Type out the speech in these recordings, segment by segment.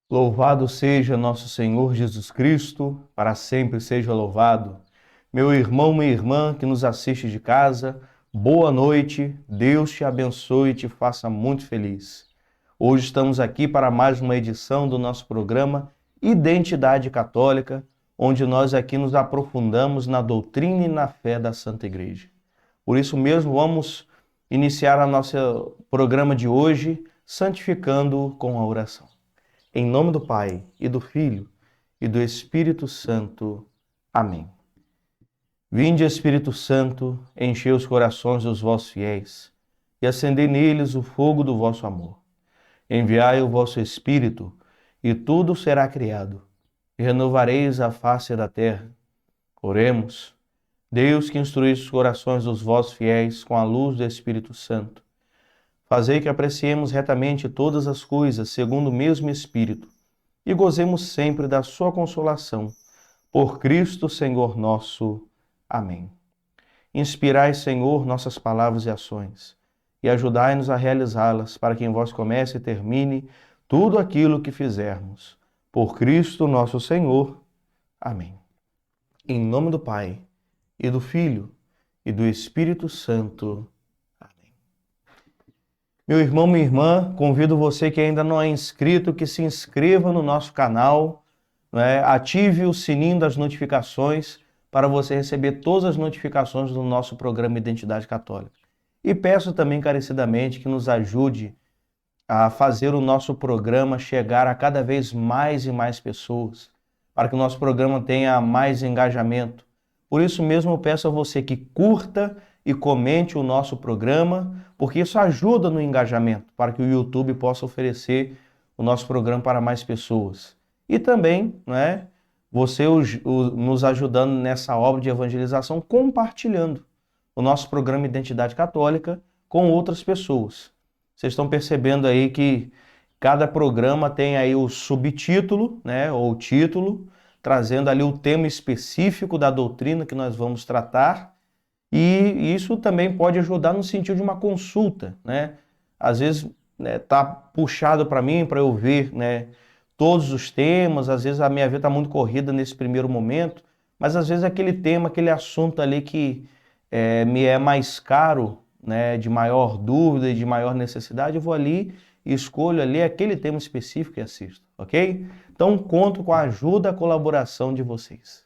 Louvado seja nosso Senhor Jesus Cristo, para sempre seja louvado. Meu irmão, minha irmã que nos assiste de casa, boa noite, Deus te abençoe e te faça muito feliz. Hoje estamos aqui para mais uma edição do nosso programa Identidade Católica, onde nós aqui nos aprofundamos na doutrina e na fé da Santa Igreja. Por isso mesmo, vamos iniciar o nosso programa de hoje santificando com a oração. Em nome do Pai, e do Filho, e do Espírito Santo. Amém. Vinde, Espírito Santo, enchei os corações dos vossos fiéis, e acendei neles o fogo do vosso amor. Enviai o vosso Espírito, e tudo será criado, e renovareis a face da terra. Oremos. Deus, que instruís os corações dos vossos fiéis com a luz do Espírito Santo, fazei que apreciemos retamente todas as coisas segundo o mesmo Espírito e gozemos sempre da sua consolação. Por Cristo, Senhor nosso. Amém. Inspirai, Senhor, nossas palavras e ações e ajudai-nos a realizá-las para que em vós comece e termine tudo aquilo que fizermos. Por Cristo, nosso Senhor. Amém. Em nome do Pai, e do Filho, e do Espírito Santo. Meu irmão, minha irmã, convido você que ainda não é inscrito, que se inscreva no nosso canal, ative o sininho das notificações para você receber todas as notificações do nosso programa Identidade Católica. E peço também encarecidamente que nos ajude a fazer o nosso programa chegar a cada vez mais e mais pessoas, para que o nosso programa tenha mais engajamento. Por isso mesmo eu peço a você que curta e comente o nosso programa, porque isso ajuda no engajamento, para que o YouTube possa oferecer o nosso programa para mais pessoas. E também, você nos ajudando nessa obra de evangelização, compartilhando o nosso programa Identidade Católica com outras pessoas. Vocês estão percebendo aí que cada programa tem aí o subtítulo, ou título, trazendo ali o tema específico da doutrina que nós vamos tratar. E isso também pode ajudar no sentido de uma consulta, Às vezes tá puxado para mim, para eu ver, todos os temas, às vezes a minha vida está muito corrida nesse primeiro momento, mas às vezes aquele tema, aquele assunto ali que me é mais caro, de maior dúvida e de maior necessidade, eu vou ali e escolho ali aquele tema específico e assisto, ok? Então conto com a ajuda, a colaboração de vocês.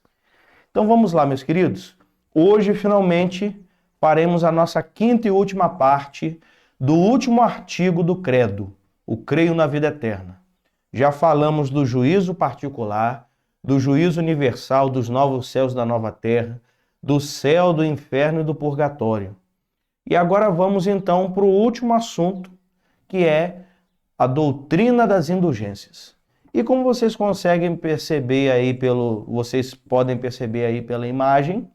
Então vamos lá, meus queridos. Hoje, finalmente, faremos a nossa quinta e última parte do último artigo do Credo, o Creio na Vida Eterna. Já falamos do juízo particular, do juízo universal, dos novos céus da nova terra, do céu, do inferno e do purgatório. E agora vamos então para o último assunto, que é a doutrina das indulgências. E como vocês conseguem perceber aí vocês podem perceber aí pela imagem,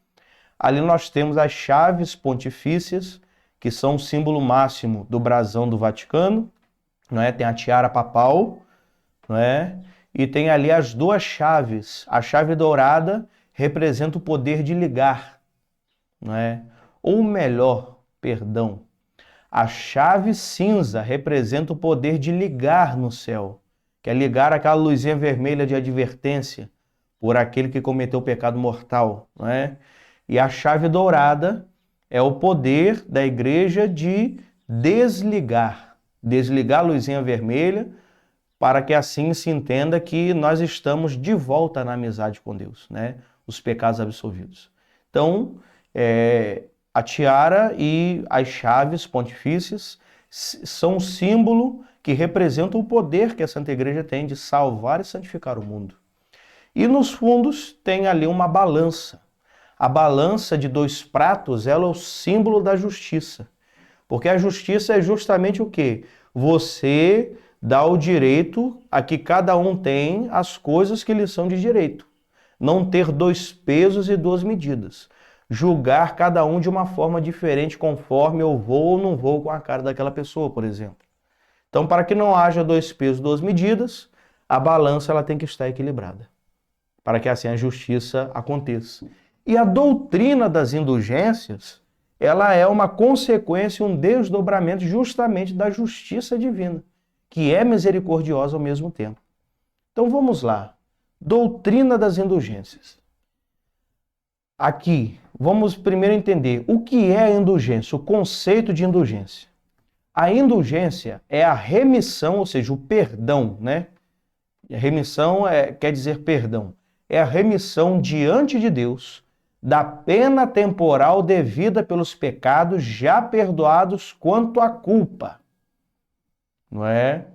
ali nós temos as chaves pontifícias, que são o símbolo máximo do brasão do Vaticano, Tem a tiara papal, E tem ali as duas chaves. A chave dourada representa o poder de ligar, Ou melhor, perdão, a chave cinza representa o poder de ligar no céu, que é ligar aquela luzinha vermelha de advertência por aquele que cometeu o pecado mortal, E a chave dourada é o poder da igreja de desligar a luzinha vermelha, para que assim se entenda que nós estamos de volta na amizade com Deus, Os pecados absolvidos. Então, a tiara e as chaves pontifícias são um símbolo que representa o poder que a Santa Igreja tem de salvar e santificar o mundo. E nos fundos tem ali uma balança. A balança de 2 pratos, ela é o símbolo da justiça. Porque a justiça é justamente o quê? Você dá o direito a que cada um tem as coisas que lhe são de direito. Não ter 2 pesos e 2 medidas. Julgar cada um de uma forma diferente conforme eu vou ou não vou com a cara daquela pessoa, por exemplo. Então, para que não haja 2 pesos, 2 medidas, a balança ela tem que estar equilibrada, para que assim a justiça aconteça. E a doutrina das indulgências, ela é uma consequência, um desdobramento justamente da justiça divina, que é misericordiosa ao mesmo tempo. Então vamos lá. Doutrina das indulgências. Aqui, vamos primeiro entender o que é a indulgência, o conceito de indulgência. A indulgência é a remissão, ou seja, o perdão, né? A remissão quer dizer perdão. É a remissão diante de Deus da pena temporal devida pelos pecados já perdoados quanto à culpa. Não é?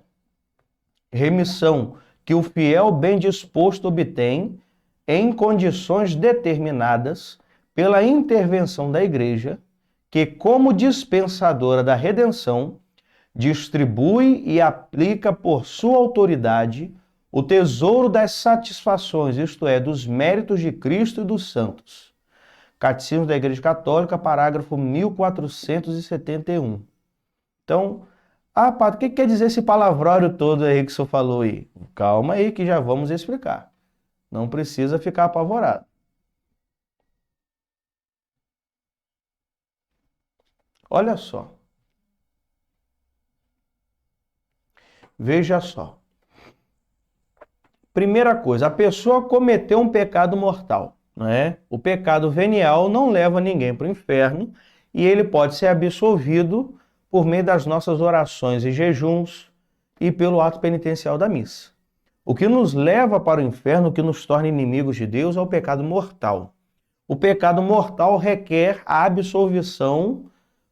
Remissão que o fiel bem disposto obtém em condições determinadas pela intervenção da Igreja, que, como dispensadora da redenção, distribui e aplica por sua autoridade o tesouro das satisfações, isto é, dos méritos de Cristo e dos santos. Catecismo da Igreja Católica, parágrafo 1471. Então, padre, o que quer dizer esse palavrório todo aí que o senhor falou aí? Calma aí que já vamos explicar. Não precisa ficar apavorado. Olha só. Veja só. Primeira coisa, a pessoa cometeu um pecado mortal, não é? O pecado venial não leva ninguém para o inferno e ele pode ser absolvido por meio das nossas orações e jejuns e pelo ato penitencial da missa. O que nos leva para o inferno, o que nos torna inimigos de Deus, é o pecado mortal. O pecado mortal requer a absolvição,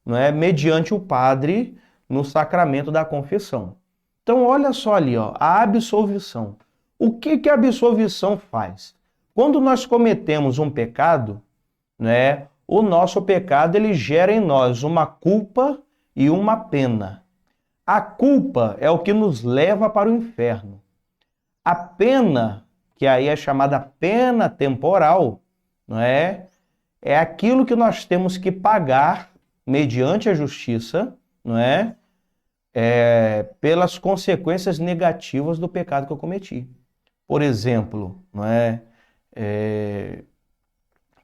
não é, mediante o padre no sacramento da confissão. Então, olha só ali, ó, a absolvição. O que a absolvição faz? Quando nós cometemos um pecado, né, o nosso pecado ele gera em nós uma culpa e uma pena. A culpa é o que nos leva para o inferno. A pena, que aí é chamada pena temporal, não é? É aquilo que nós temos que pagar mediante a justiça, não é? Pelas consequências negativas do pecado que eu cometi. Por exemplo, não é?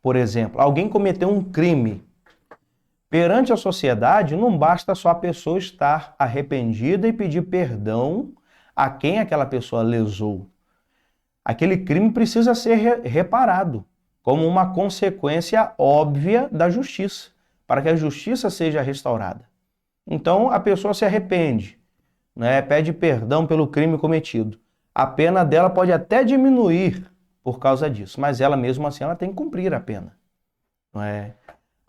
Por exemplo, alguém cometeu um crime. Perante a sociedade, não basta só a pessoa estar arrependida e pedir perdão a quem aquela pessoa lesou. Aquele crime precisa ser reparado como uma consequência óbvia da justiça, para que a justiça seja restaurada. Então, a pessoa se arrepende, né, pede perdão pelo crime cometido. A pena dela pode até diminuir por causa disso, mas ela mesmo assim ela tem que cumprir a pena. Não é?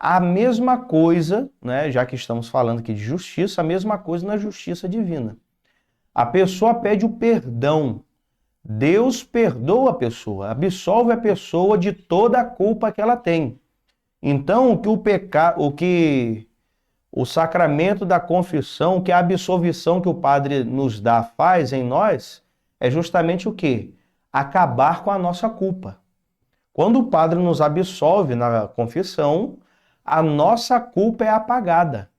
A mesma coisa, né, já que estamos falando aqui de justiça, a mesma coisa na justiça divina. A pessoa pede o perdão. Deus perdoa a pessoa, absolve a pessoa de toda a culpa que ela tem. Então, o que o sacramento da confissão, que a absolvição que o padre nos dá faz em nós, é justamente o quê? Acabar com a nossa culpa. Quando o padre nos absolve na confissão, a nossa culpa é apagada.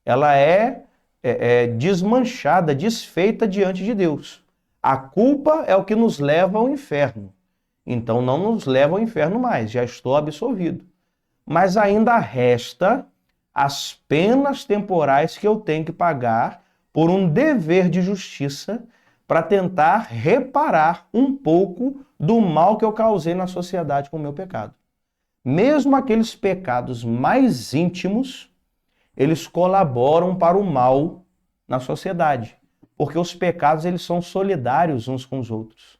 Ela é desmanchada, desfeita diante de Deus. A culpa é o que nos leva ao inferno. Então não nos leva ao inferno mais, já estou absolvido. Mas ainda resta as penas temporais que eu tenho que pagar por um dever de justiça para tentar reparar um pouco do mal que eu causei na sociedade com o meu pecado. Mesmo aqueles pecados mais íntimos, eles colaboram para o mal na sociedade, porque os pecados eles são solidários uns com os outros,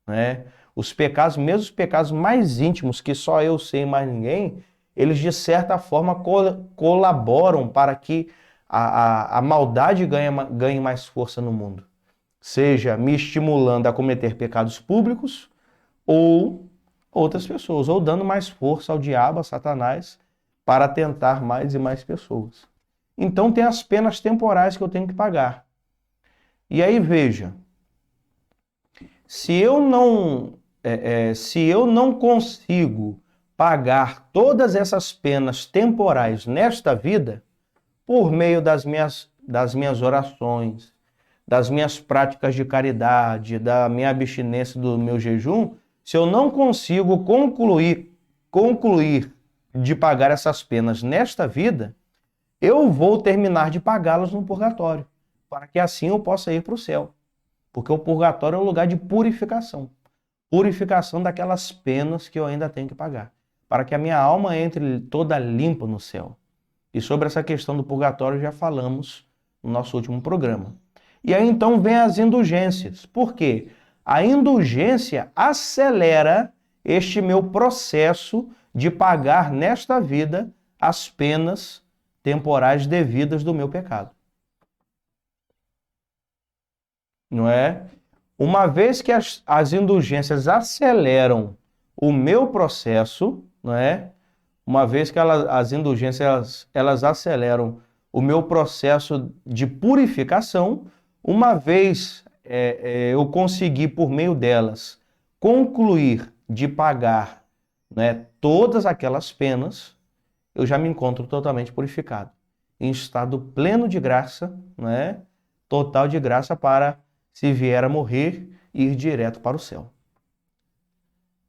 né? Os pecados, mesmo os pecados mais íntimos, que só eu sei e mais ninguém, eles de certa forma colaboram para que a maldade ganhe mais força no mundo, seja me estimulando a cometer pecados públicos ou outras pessoas, ou dando mais força ao diabo, a Satanás, para tentar mais e mais pessoas. Então tem as penas temporais que eu tenho que pagar. E aí veja, se eu não consigo pagar todas essas penas temporais nesta vida, por meio das minhas orações, das minhas práticas de caridade, da minha abstinência, do meu jejum, se eu não consigo concluir de pagar essas penas nesta vida, eu vou terminar de pagá-las no purgatório, para que assim eu possa ir para o céu. Porque o purgatório é um lugar de purificação. Purificação daquelas penas que eu ainda tenho que pagar, para que a minha alma entre toda limpa no céu. E sobre essa questão do purgatório já falamos no nosso último programa. E aí então vem as indulgências. Por quê? A indulgência acelera este meu processo de pagar nesta vida as penas temporais devidas do meu pecado. Não é? Uma vez que as indulgências aceleram o meu processo, não é? Uma vez que as indulgências elas aceleram o meu processo de purificação, uma vez eu conseguir, por meio delas, concluir de pagar, né, todas aquelas penas, eu já me encontro totalmente purificado, em estado pleno de graça, né, total de graça para, se vier a morrer, ir direto para o céu.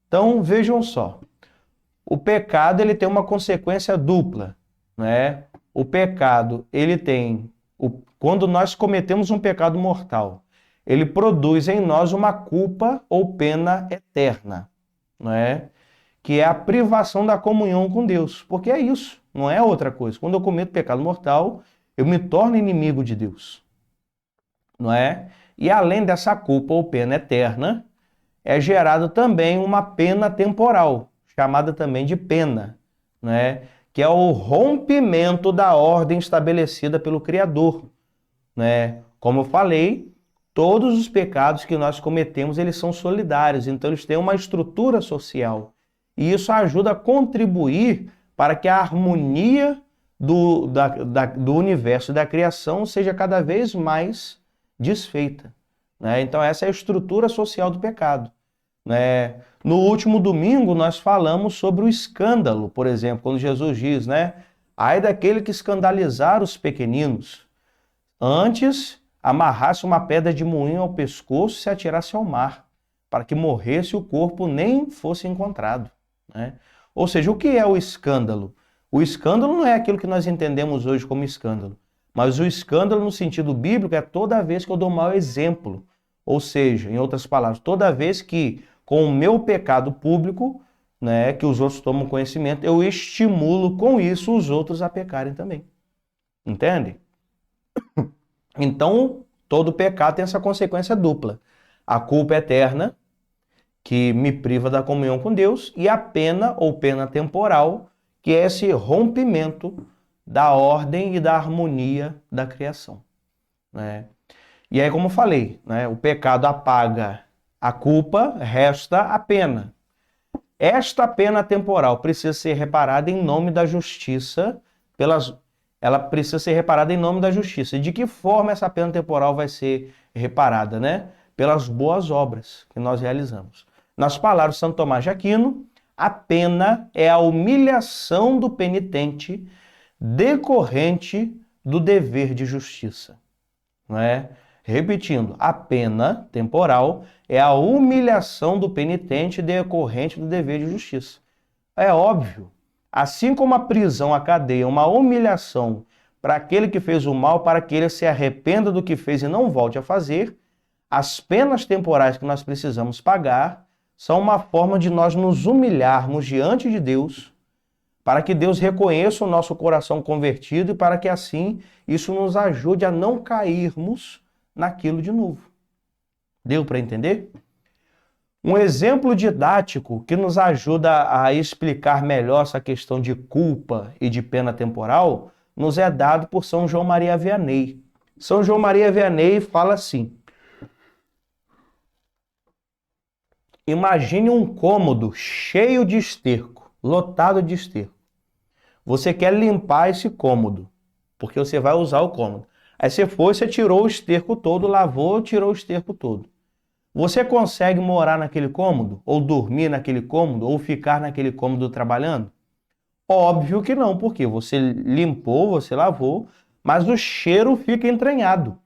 Então, vejam só. O pecado ele tem uma consequência dupla, né? O pecado, ele tem, quando nós cometemos um pecado mortal, ele produz em nós uma culpa ou pena eterna, não é? Que é a privação da comunhão com Deus, porque é isso, não é outra coisa. Quando eu cometo pecado mortal, eu me torno inimigo de Deus, não é? E além dessa culpa ou pena eterna, é gerado também uma pena temporal, chamada também de pena, né? Que é o rompimento da ordem estabelecida pelo Criador, né? Como eu falei, todos os pecados que nós cometemos, eles são solidários, então eles têm uma estrutura social. E isso ajuda a contribuir para que a harmonia do universo e da criação seja cada vez mais desfeita, né? Então essa é a estrutura social do pecado, né? No último domingo nós falamos sobre o escândalo, por exemplo, quando Jesus diz, né? Ai daquele que escandalizar os pequeninos, antes amarrasse uma pedra de moinho ao pescoço e se atirasse ao mar, para que morresse e o corpo nem fosse encontrado, né? Ou seja, o que é o escândalo? O escândalo não é aquilo que nós entendemos hoje como escândalo, mas o escândalo no sentido bíblico é toda vez que eu dou mau exemplo, ou seja, em outras palavras, toda vez que com o meu pecado público, né, que os outros tomam conhecimento, eu estimulo com isso os outros a pecarem também. Entende? Então, todo pecado tem essa consequência dupla. A culpa eterna, que me priva da comunhão com Deus, e a pena ou pena temporal, que é esse rompimento da ordem e da harmonia da criação, né? E aí, como eu falei, né, o pecado apaga a culpa, resta a pena. Esta pena temporal precisa ser reparada em nome da justiça, ela precisa ser reparada em nome da justiça. E de que forma essa pena temporal vai ser reparada, né? Pelas boas obras que nós realizamos. Nas palavras de Santo Tomás de Aquino, a pena é a humilhação do penitente decorrente do dever de justiça, não é? Repetindo, a pena temporal é a humilhação do penitente decorrente do dever de justiça. É óbvio, assim como a prisão, a cadeia, é uma humilhação para aquele que fez o mal, para que ele se arrependa do que fez e não volte a fazer, as penas temporais que nós precisamos pagar são uma forma de nós nos humilharmos diante de Deus, para que Deus reconheça o nosso coração convertido e para que assim isso nos ajude a não cairmos naquilo de novo. Deu para entender? Um exemplo didático que nos ajuda a explicar melhor essa questão de culpa e de pena temporal nos é dado por São João Maria Vianney. São João Maria Vianney fala assim: imagine um cômodo cheio de esterco, lotado de esterco. Você quer limpar esse cômodo, porque você vai usar o cômodo. Aí você tirou o esterco todo, lavou, tirou o esterco todo. Você consegue morar naquele cômodo? Ou dormir naquele cômodo? Ou ficar naquele cômodo trabalhando? Óbvio que não, porque você limpou, você lavou, mas o cheiro fica entranhado.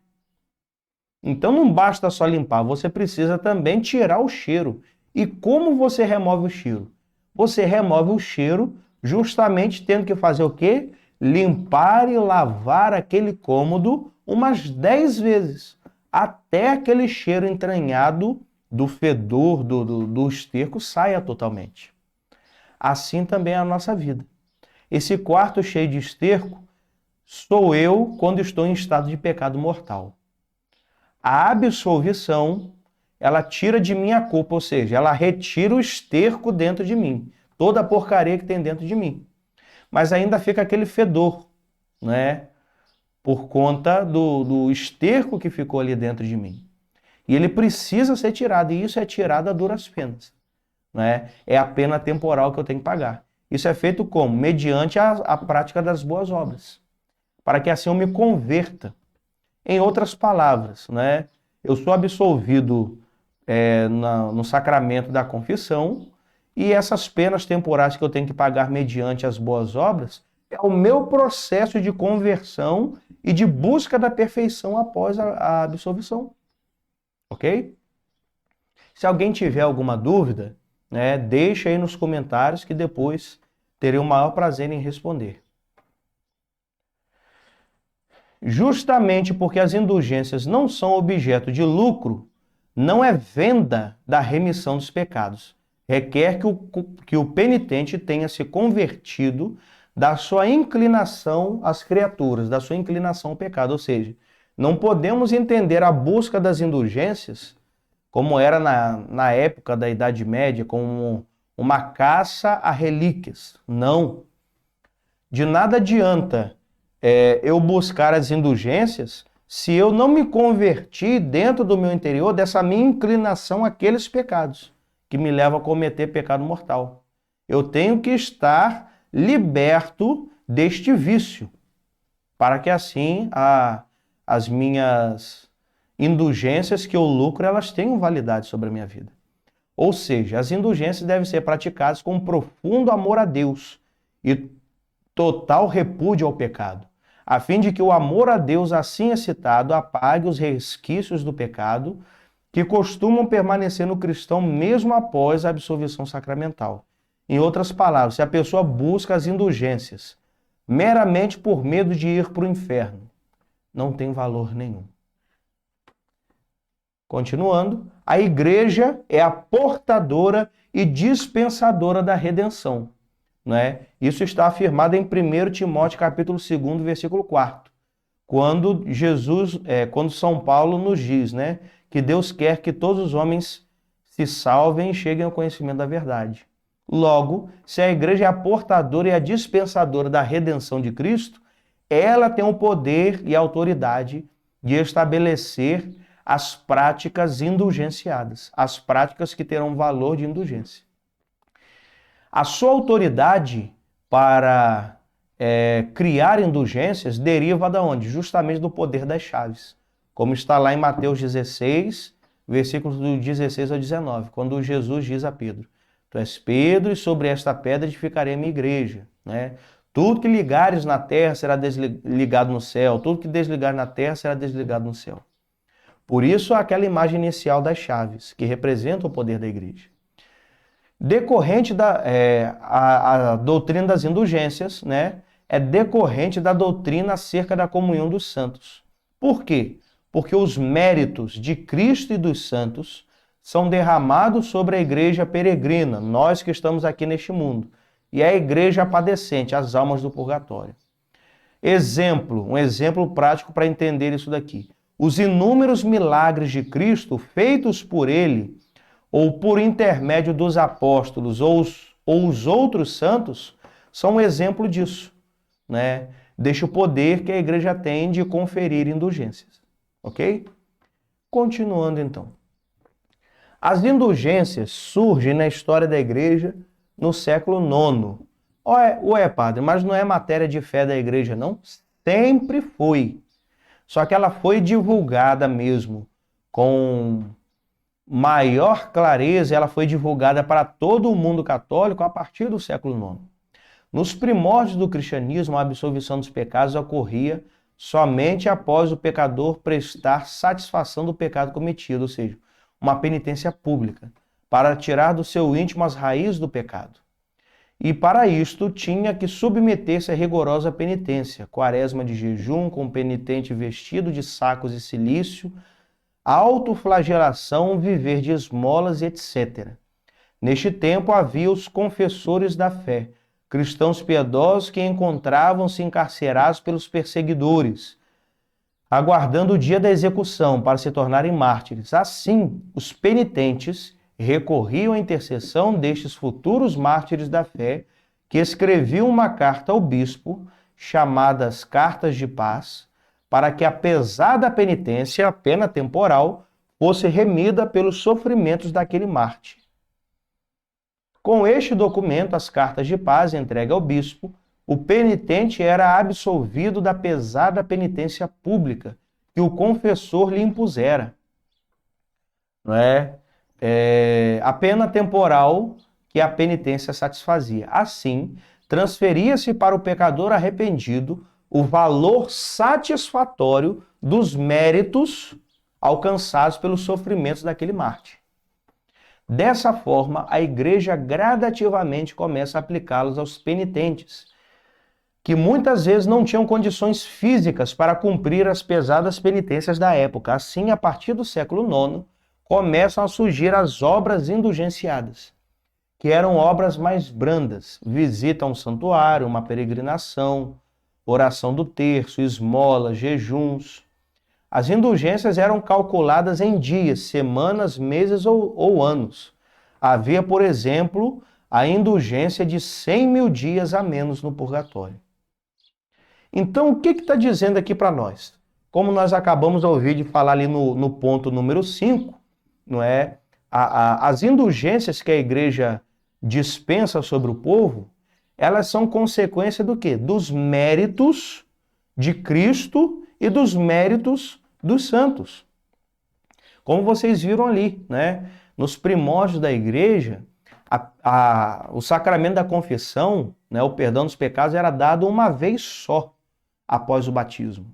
Então não basta só limpar, você precisa também tirar o cheiro. E como você remove o cheiro? Você remove o cheiro justamente tendo que fazer o quê? Limpar e lavar aquele cômodo umas 10 vezes, até aquele cheiro entranhado do fedor do esterco saia totalmente. Assim também é a nossa vida. Esse quarto cheio de esterco sou eu quando estou em estado de pecado mortal. A absolvição, ela tira de mim a culpa, ou seja, ela retira o esterco dentro de mim, toda a porcaria que tem dentro de mim. Mas ainda fica aquele fedor, né? Por conta do esterco que ficou ali dentro de mim. E ele precisa ser tirado, e isso é tirado a duras penas, né? É a pena temporal que eu tenho que pagar. Isso é feito como? Mediante a prática das boas obras, para que assim eu me converta. Em outras palavras, né? Eu sou absolvido no sacramento da confissão, e essas penas temporais que eu tenho que pagar mediante as boas obras é o meu processo de conversão e de busca da perfeição após a absolvição. Ok? Se alguém tiver alguma dúvida, né, deixa aí nos comentários que depois terei o maior prazer em responder. Justamente porque as indulgências não são objeto de lucro, não é venda da remissão dos pecados. Requer que o penitente tenha se convertido da sua inclinação às criaturas, da sua inclinação ao pecado. Ou seja, não podemos entender a busca das indulgências, como era na época da Idade Média, como uma caça a relíquias. Não. De nada adianta eu buscar as indulgências se eu não me converti dentro do meu interior dessa minha inclinação àqueles pecados que me levam a cometer pecado mortal. Eu tenho que estar liberto deste vício, para que assim as minhas indulgências que eu lucro, elas tenham validade sobre a minha vida. Ou seja, as indulgências devem ser praticadas com profundo amor a Deus e total repúdio ao pecado, a fim de que o amor a Deus assim excitado apague os resquícios do pecado que costumam permanecer no cristão mesmo após a absolvição sacramental. Em outras palavras, se a pessoa busca as indulgências meramente por medo de ir para o inferno, não tem valor nenhum. Continuando, a igreja é a portadora e dispensadora da redenção. Né? Isso está afirmado em 1 Timóteo capítulo 2, versículo 4, quando quando São Paulo nos diz, né, que Deus quer que todos os homens se salvem e cheguem ao conhecimento da verdade. Logo, se a igreja é a portadora e a dispensadora da redenção de Cristo, ela tem o poder e a autoridade de estabelecer as práticas indulgenciadas, as práticas que terão valor de indulgência. A sua autoridade para criar indulgências deriva de onde? Justamente do poder das chaves, como está lá em Mateus 16, versículos do 16 ao 19, quando Jesus diz a Pedro: Tu és Pedro, e sobre esta pedra edificarei a minha igreja. Né? Tudo que ligares na terra será desligado no céu, tudo que desligares na terra será desligado no céu. Por isso, aquela imagem inicial das chaves, que representa o poder da igreja. Decorrente a doutrina das indulgências, né, é decorrente da doutrina acerca da comunhão dos santos. Por quê? Porque os méritos de Cristo e dos santos são derramados sobre a igreja peregrina, nós que estamos aqui neste mundo, e a igreja padecente, as almas do purgatório. Um exemplo prático para entender isso daqui. Os inúmeros milagres de Cristo feitos por ele, ou por intermédio dos apóstolos, ou os outros santos, são um exemplo disso, né? Deixa o poder que a igreja tem de conferir indulgências, ok? Continuando então. As indulgências surgem na história da igreja no século IX. Ué, padre, mas não é matéria de fé da igreja, não? Sempre foi. Só que ela foi divulgada mesmo com maior clareza, ela foi divulgada para todo o mundo católico a partir do século IX. Nos primórdios do cristianismo, a absolvição dos pecados ocorria somente após o pecador prestar satisfação do pecado cometido, ou seja, uma penitência pública, para tirar do seu íntimo as raízes do pecado. E para isto tinha que submeter-se a rigorosa penitência, quaresma de jejum, com o penitente vestido de sacos e cilício, autoflagelação, viver de esmolas, etc. Neste tempo havia os confessores da fé, cristãos piedosos que encontravam-se encarcerados pelos perseguidores, aguardando o dia da execução para se tornarem mártires. Assim, os penitentes recorriam à intercessão destes futuros mártires da fé, que escreviam uma carta ao bispo, chamadas Cartas de Paz, para que a pesada penitência, a pena temporal, fosse remida pelos sofrimentos daquele mártir. Com este documento, as Cartas de Paz entregue ao bispo, o penitente era absolvido da pesada penitência pública que o confessor lhe impusera. Não é? A pena temporal que a penitência satisfazia. Assim, transferia-se para o pecador arrependido o valor satisfatório dos méritos alcançados pelos sofrimentos daquele mártir. Dessa forma, a igreja gradativamente começa a aplicá-los aos penitentes, que muitas vezes não tinham condições físicas para cumprir as pesadas penitências da época. Assim, a partir do século IX, começam a surgir as obras indulgenciadas, que eram obras mais brandas: visita a um santuário, uma peregrinação, oração do terço, esmolas, jejuns. As indulgências eram calculadas em dias, semanas, meses ou anos. Havia, por exemplo, a indulgência de 100.000 dias a menos no purgatório. Então, o que está dizendo aqui para nós? Como nós acabamos de ouvir de falar ali no ponto número 5, não é? As indulgências que a igreja dispensa sobre o povo, elas são consequência do quê? Dos méritos de Cristo e dos méritos dos santos. Como vocês viram ali, né? Nos primórdios da igreja, o sacramento da confissão, né, o perdão dos pecados, era dado uma vez só após o batismo.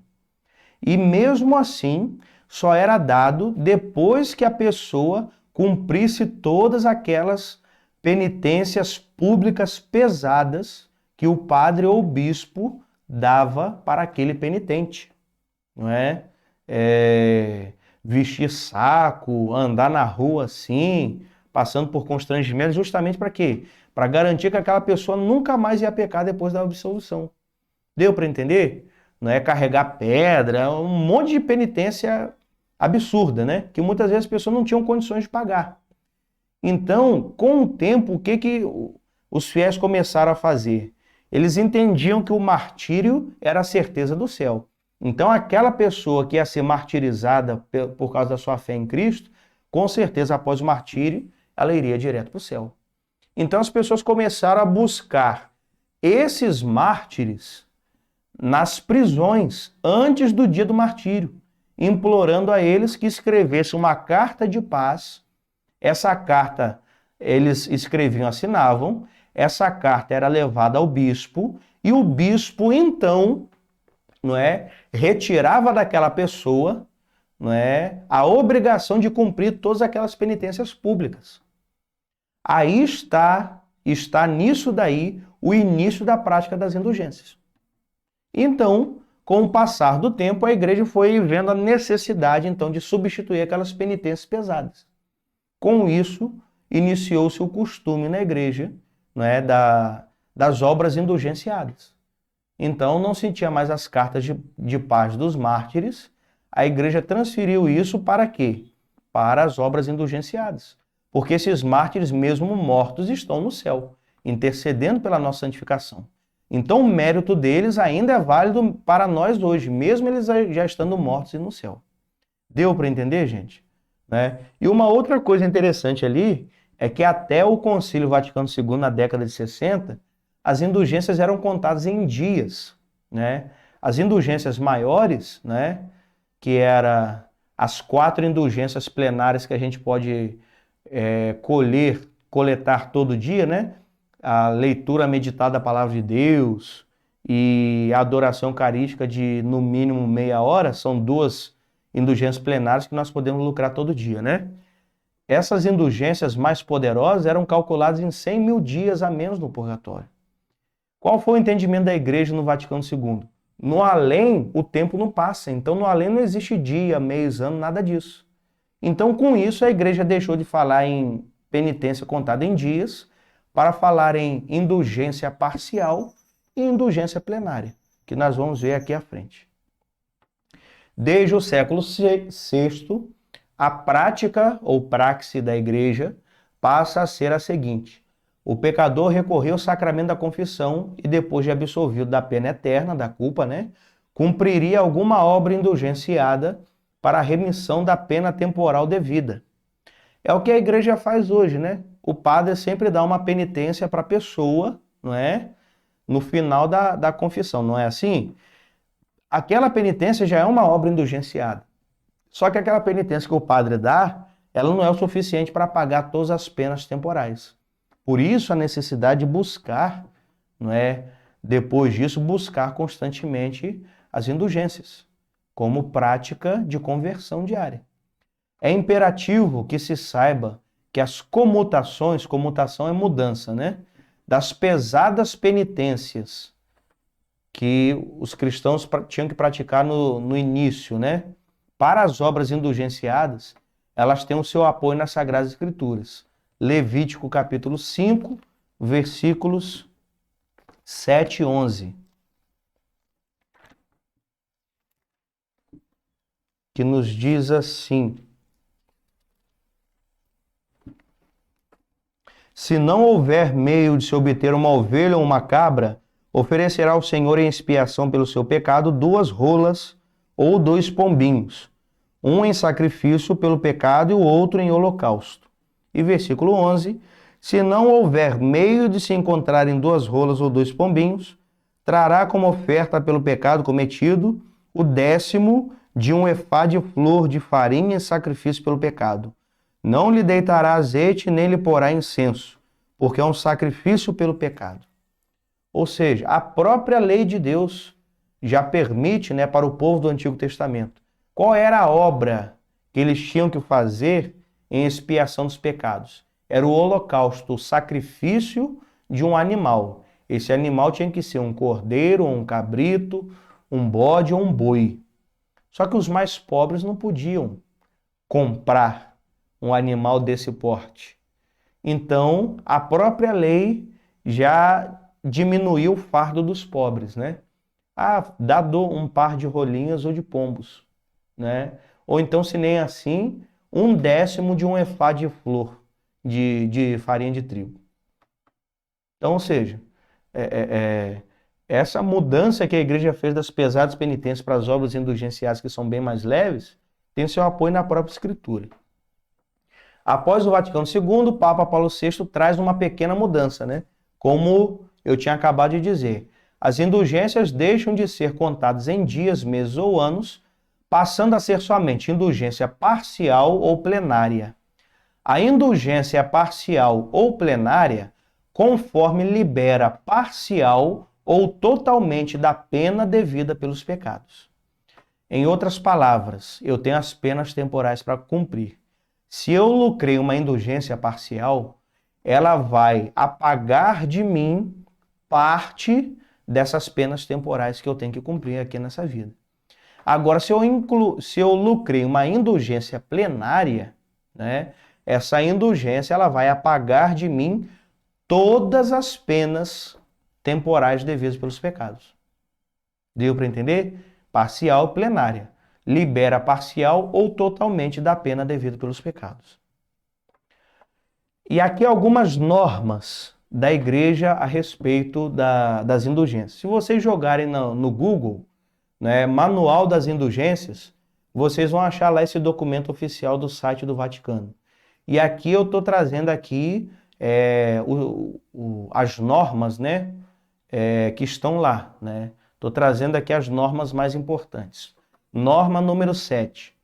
E mesmo assim, só era dado depois que a pessoa cumprisse todas aquelas penitências públicas pesadas que o padre ou o bispo dava para aquele penitente, não é? Vestir saco, andar na rua assim, passando por constrangimentos, justamente para quê? Para garantir que aquela pessoa nunca mais ia pecar depois da absolução. Deu para entender? Não é carregar pedra, um monte de penitência absurda, né? Que muitas vezes as pessoas não tinham condições de pagar. Então, com o tempo, o que os fiéis começaram a fazer? Eles entendiam que o martírio era a certeza do céu. Então, aquela pessoa que ia ser martirizada por causa da sua fé em Cristo, com certeza, após o martírio, ela iria direto para o céu. Então, as pessoas começaram a buscar esses mártires nas prisões, antes do dia do martírio, implorando a eles que escrevessem uma carta de paz. Essa carta eles escreviam, assinavam, essa carta era levada ao bispo, e o bispo, então, não é, retirava daquela pessoa, não é, a obrigação de cumprir todas aquelas penitências públicas. Aí está nisso daí o início da prática das indulgências. Então, com o passar do tempo, a igreja foi vendo a necessidade, então, de substituir aquelas penitências pesadas. Com isso, iniciou-se o costume na igreja, não é, das obras indulgenciadas. Então, não se tinha mais as cartas de paz dos mártires, a igreja transferiu isso para quê? Para as obras indulgenciadas. Porque esses mártires, mesmo mortos, estão no céu, intercedendo pela nossa santificação. Então, o mérito deles ainda é válido para nós hoje, mesmo eles já estando mortos e no céu. Deu para entender, gente? Né? E uma outra coisa interessante ali é que até o Concílio Vaticano II, na década de 60, as indulgências eram contadas em dias, né? As indulgências maiores, né, que eram as 4 indulgências plenárias que a gente pode coletar todo dia, né? A leitura meditada da Palavra de Deus e a adoração eucarística de, no mínimo, meia hora, são 2 indulgências plenárias que nós podemos lucrar todo dia, né? Essas indulgências mais poderosas eram calculadas em 100.000 dias a menos no purgatório. Qual foi o entendimento da igreja no Vaticano II? No além, o tempo não passa. Então, no além não existe dia, mês, ano, nada disso. Então, com isso, a igreja deixou de falar em penitência contada em dias para falar em indulgência parcial e indulgência plenária, que nós vamos ver aqui à frente. Desde o século VI, a prática ou praxe da igreja passa a ser a seguinte: o pecador recorreu ao sacramento da confissão e, depois de absolvido da pena eterna, da culpa, cumpriria alguma obra indulgenciada para a remissão da pena temporal devida. É o que a igreja faz hoje, O padre sempre dá uma penitência para a pessoa, não é? No final da confissão, não é assim? Aquela penitência já é uma obra indulgenciada. Só que aquela penitência que o padre dá, ela não é o suficiente para pagar todas as penas temporais. Por isso a necessidade de buscar, depois disso, buscar constantemente as indulgências, como prática de conversão diária. É imperativo que se saiba que as comutações, comutação é mudança, das pesadas penitências que os cristãos tinham que praticar no início, para as obras indulgenciadas, elas têm o seu apoio nas Sagradas Escrituras. Levítico capítulo 5, versículos 7 e 11. Que nos diz assim: se não houver meio de se obter uma ovelha ou uma cabra, oferecerá ao Senhor em expiação pelo seu pecado 2 rolas ou 2 pombinhos, um em sacrifício pelo pecado e o outro em holocausto. E versículo 11, se não houver meio de se encontrarem 2 rolas ou 2 pombinhos, trará como oferta pelo pecado cometido o 10º de um efá de flor de farinha em sacrifício pelo pecado. Não lhe deitará azeite, nem lhe porá incenso, porque é um sacrifício pelo pecado. Ou seja, a própria lei de Deus já permite, para o povo do Antigo Testamento. Qual era a obra que eles tinham que fazer em expiação dos pecados? Era o holocausto, o sacrifício de um animal. Esse animal tinha que ser um cordeiro, um cabrito, um bode ou um boi. Só que os mais pobres não podiam comprar um animal desse porte. Então, a própria lei já diminuiu o fardo dos pobres, dá um par de rolinhas ou de pombos, Ou então, se nem assim, 1/10 de um efá de flor de farinha de trigo. Então, ou seja, essa mudança que a igreja fez das pesadas penitências para as obras indulgenciadas, que são bem mais leves, tem seu apoio na própria Escritura. Após o Vaticano II, o Papa Paulo VI traz uma pequena mudança, Como eu tinha acabado de dizer, as indulgências deixam de ser contadas em dias, meses ou anos, passando a ser somente indulgência parcial ou plenária. A indulgência parcial ou plenária, conforme libera parcial ou totalmente da pena devida pelos pecados. Em outras palavras, eu tenho as penas temporais para cumprir. Se eu lucrei uma indulgência parcial, ela vai apagar de mim parte dessas penas temporais que eu tenho que cumprir aqui nessa vida. Agora, se eu lucrei uma indulgência plenária, essa indulgência ela vai apagar de mim todas as penas temporais devidas pelos pecados. Deu para entender? Parcial e plenária. Libera parcial ou totalmente da pena devida pelos pecados. E aqui algumas normas da igreja a respeito das indulgências. Se vocês jogarem no Google, Manual das Indulgências, vocês vão achar lá esse documento oficial do site do Vaticano. E aqui eu estou trazendo aqui as normas, que estão lá, Estou trazendo aqui as normas mais importantes. Norma número 7.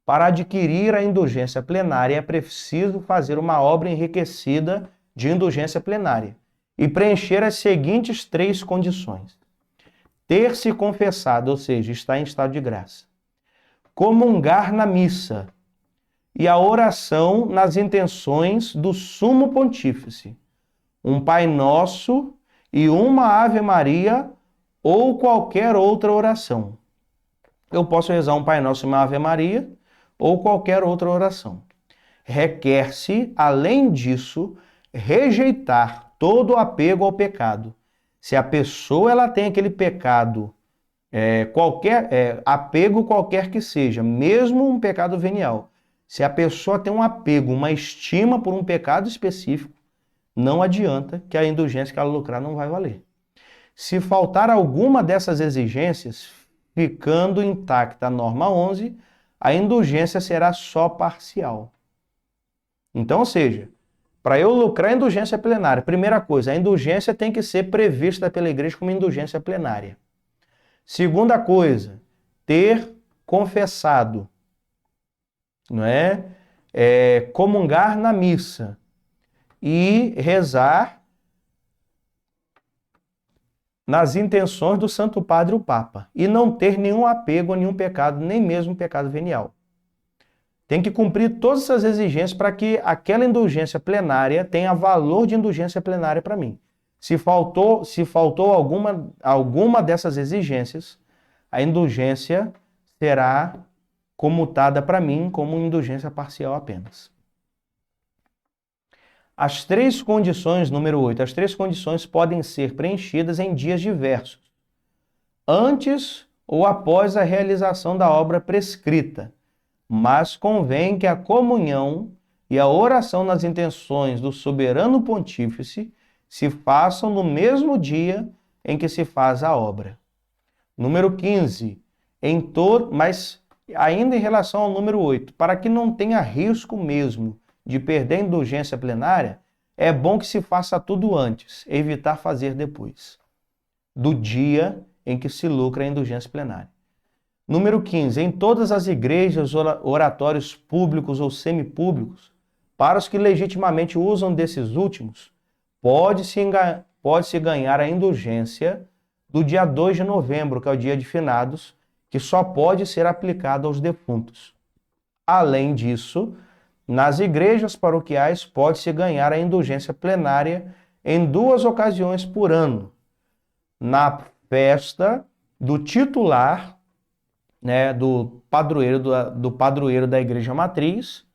Para adquirir a indulgência plenária é preciso fazer uma obra enriquecida de indulgência plenária e preencher as seguintes 3 condições. Ter se confessado, ou seja, estar em estado de graça. Comungar na missa e a oração nas intenções do Sumo Pontífice. Um Pai Nosso e uma Ave Maria ou qualquer outra oração. Eu posso rezar um Pai Nosso e uma Ave Maria, ou qualquer outra oração. Requer-se, além disso, rejeitar todo apego ao pecado. Se a pessoa ela tem aquele pecado, apego qualquer que seja, mesmo um pecado venial, se a pessoa tem um apego, uma estima por um pecado específico, não adianta que a indulgência que ela lucrar não vai valer. Se faltar alguma dessas exigências, ficando intacta a norma 11, a indulgência será só parcial. Então, ou seja, para eu lucrar a indulgência plenária, primeira coisa, a indulgência tem que ser prevista pela igreja como indulgência plenária. Segunda coisa, ter confessado, não é? Comungar na missa e rezar nas intenções do Santo Padre o Papa e não ter nenhum apego a nenhum pecado, nem mesmo pecado venial. Tem que cumprir todas essas exigências para que aquela indulgência plenária tenha valor de indulgência plenária para mim. Se faltou alguma dessas exigências, a indulgência será comutada para mim como indulgência parcial apenas. As três condições, número 8, as três condições podem ser preenchidas em dias diversos, antes ou após a realização da obra prescrita, mas convém que a comunhão e a oração nas intenções do soberano pontífice se façam no mesmo dia em que se faz a obra. Número 15, mas ainda em relação ao número 8, para que não tenha risco mesmo de perder a indulgência plenária, é bom que se faça tudo antes, evitar fazer depois, do dia em que se lucra a indulgência plenária. Número 15, em todas as igrejas, oratórios públicos ou semipúblicos, para os que legitimamente usam desses últimos, pode-se ganhar a indulgência do dia 2 de novembro, que é o dia de finados, que só pode ser aplicado aos defuntos. Além disso, nas igrejas paroquiais pode-se ganhar a indulgência plenária em 2 ocasiões por ano. Na festa do titular, né, do padroeiro da igreja matriz,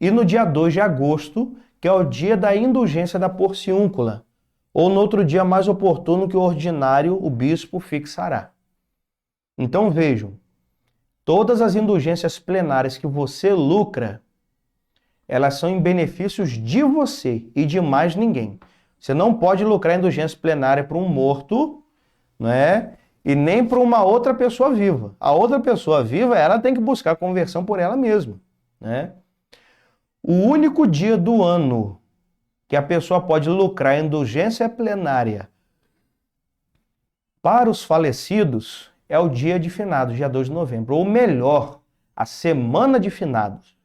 e no dia 2 de agosto, que é o dia da indulgência da porciúncula, ou no outro dia mais oportuno que o ordinário, o bispo, fixará. Então vejam, todas as indulgências plenárias que você lucra, elas são em benefícios de você e de mais ninguém. Você não pode lucrar indulgência plenária para um morto, né? E nem para uma outra pessoa viva. A outra pessoa viva, ela tem que buscar conversão por ela mesma, né? O único dia do ano que a pessoa pode lucrar indulgência plenária para os falecidos é o dia de finados, dia 2 de novembro. Ou melhor, a semana de finados.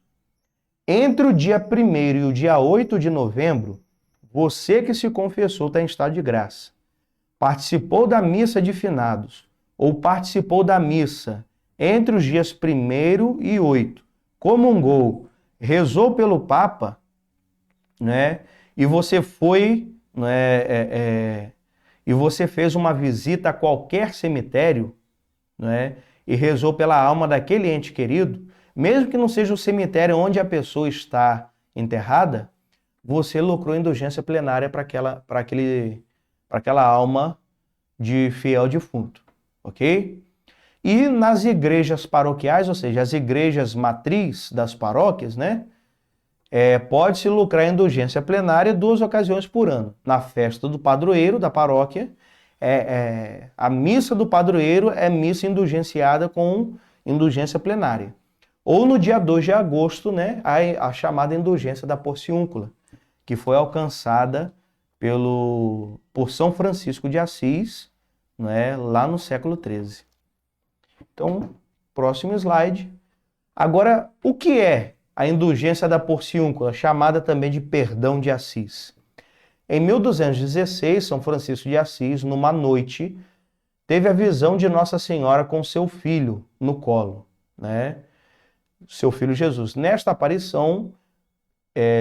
Entre o dia 1º e o dia 8 de novembro, você que se confessou está em estado de graça. Participou da missa de finados, ou participou da missa entre os dias 1º e 8, comungou, rezou pelo Papa, né? E você foi, né, e você fez uma visita a qualquer cemitério, né? E rezou pela alma daquele ente querido, mesmo que não seja o cemitério onde a pessoa está enterrada, você lucrou indulgência plenária para aquela alma de fiel defunto, ok? E nas igrejas paroquiais, ou seja, as igrejas matriz das paróquias, né? Pode-se lucrar indulgência plenária 2 ocasiões por ano. Na festa do padroeiro da paróquia, a missa do padroeiro é missa indulgenciada com indulgência plenária. Ou no dia 2 de agosto, né, a chamada indulgência da porciúncula, que foi alcançada por São Francisco de Assis, né, lá no século XIII. Então, próximo slide. Agora, o que é a indulgência da porciúncula, chamada também de perdão de Assis? Em 1216, São Francisco de Assis, numa noite, teve a visão de Nossa Senhora com seu filho no colo, né? Seu filho Jesus. Nesta aparição,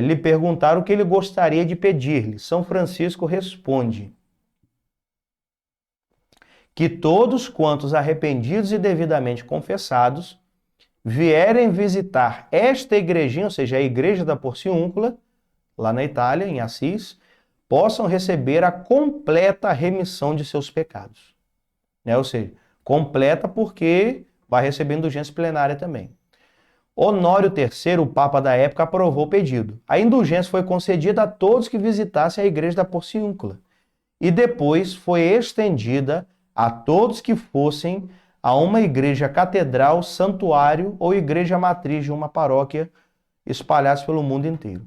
lhe perguntaram o que ele gostaria de pedir-lhe. São Francisco responde que todos quantos arrependidos e devidamente confessados vierem visitar esta igrejinha, ou seja, a igreja da Porciúncula, lá na Itália, em Assis, possam receber a completa remissão de seus pecados. Ou seja, completa porque vai receber indulgência plenária também. Honório III, o Papa da época, aprovou o pedido. A indulgência foi concedida a todos que visitassem a igreja da Porciúncula e depois foi estendida a todos que fossem a uma igreja catedral, santuário ou igreja matriz de uma paróquia espalhados pelo mundo inteiro.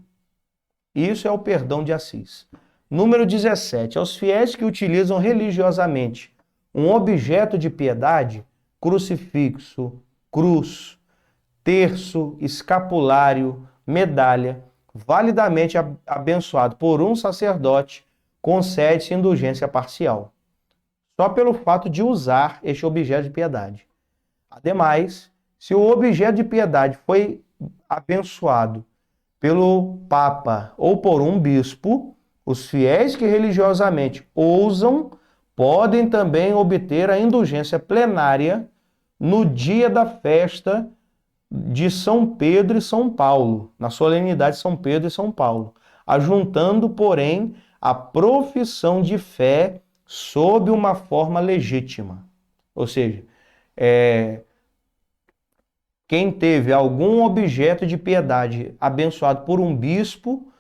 Isso é o perdão de Assis. Número 17. Aos fiéis que utilizam religiosamente um objeto de piedade, crucifixo, cruz, terço, escapulário, medalha, validamente abençoado por um sacerdote, concede-se indulgência parcial, só pelo fato de usar este objeto de piedade. Ademais, se o objeto de piedade foi abençoado pelo Papa ou por um bispo, os fiéis que religiosamente ousam podem também obter a indulgência plenária no dia da festa de São Pedro e São Paulo, na solenidade de São Pedro e São Paulo, ajuntando, porém, a profissão de fé sob uma forma legítima. Ou seja, quem teve algum objeto de piedade abençoado por um bispo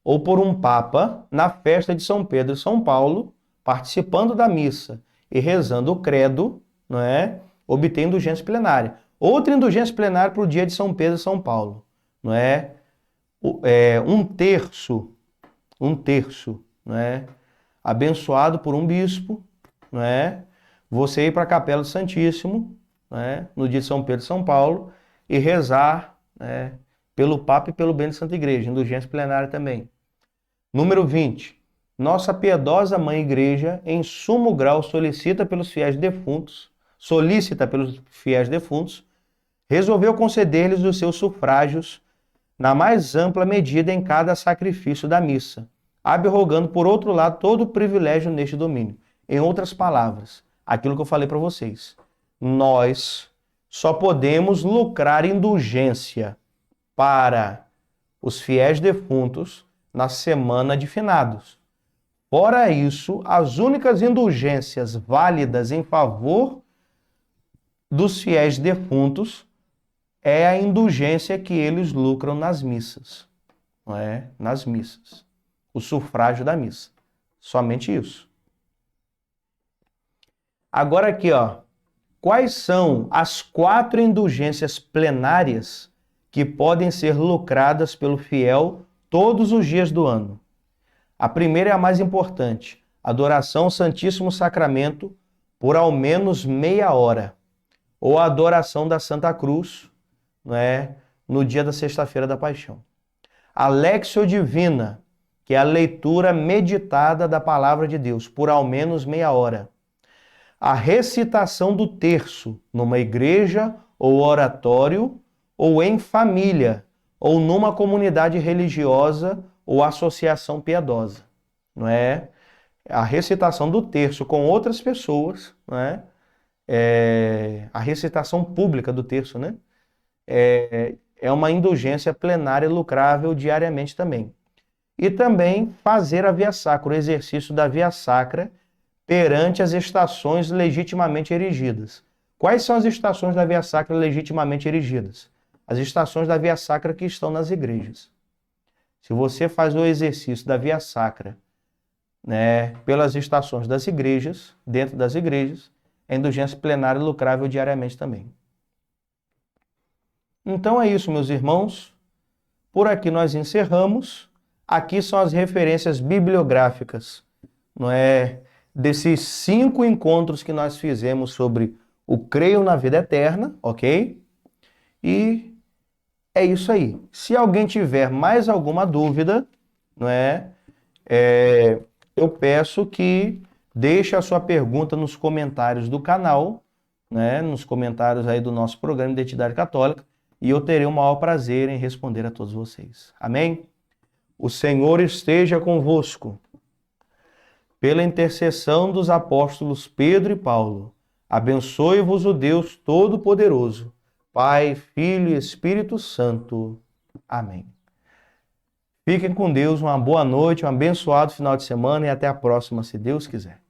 ou por um papa na festa de São Pedro e São Paulo, participando da missa e rezando o credo, não é? Obtém indulgência plenária. Outra indulgência plenária para o dia de São Pedro e São Paulo, não é? Um terço, não é? Abençoado por um bispo, não é? Você ir para a Capela do Santíssimo, não é? No dia de São Pedro e São Paulo e rezar, né? Pelo Papa e pelo bem da Santa Igreja, indulgência plenária também. Número 20. Nossa piedosa Mãe Igreja, em sumo grau, solicita pelos fiéis defuntos, resolveu conceder-lhes os seus sufrágios na mais ampla medida em cada sacrifício da missa, abrogando, por outro lado, todo o privilégio neste domínio. Em outras palavras, aquilo que eu falei para vocês, nós só podemos lucrar indulgência para os fiéis defuntos na semana de finados. Fora isso, as únicas indulgências válidas em favor dos fiéis defuntos é a indulgência que eles lucram nas missas, não é? Nas missas. O sufrágio da missa. Somente isso. Agora aqui, ó. Quais são as 4 indulgências plenárias que podem ser lucradas pelo fiel todos os dias do ano? A primeira é a mais importante. Adoração ao Santíssimo Sacramento por ao menos meia hora. Ou a adoração da Santa Cruz, não é? No dia da Sexta-feira da Paixão. A Lectio Divina, que é a leitura meditada da Palavra de Deus, por ao menos meia hora. A recitação do terço, numa igreja ou oratório, ou em família, ou numa comunidade religiosa ou associação piedosa. Não é? A recitação do terço com outras pessoas, não é? A recitação pública do terço, né? É uma indulgência plenária lucrável diariamente também. E também fazer a via sacra, o exercício da via sacra perante as estações legitimamente erigidas. Quais são as estações da via sacra legitimamente erigidas? As estações da via sacra que estão nas igrejas. Se você faz o exercício da via sacra, né, pelas estações das igrejas, dentro das igrejas, é indulgência plenária lucrável diariamente também. Então é isso, meus irmãos. Por aqui nós encerramos. Aqui são as referências bibliográficas, não é? Desses 5 encontros que nós fizemos sobre o creio na vida eterna, ok? E é isso aí. Se alguém tiver mais alguma dúvida, não é? Eu peço que deixe a sua pergunta nos comentários do canal, né? Nos comentários aí do nosso programa de Identidade Católica, e eu terei o maior prazer em responder a todos vocês. Amém? O Senhor esteja convosco. Pela intercessão dos apóstolos Pedro e Paulo, abençoe-vos o Deus Todo-Poderoso, Pai, Filho e Espírito Santo. Amém. Fiquem com Deus, uma boa noite, um abençoado final de semana e até a próxima, se Deus quiser.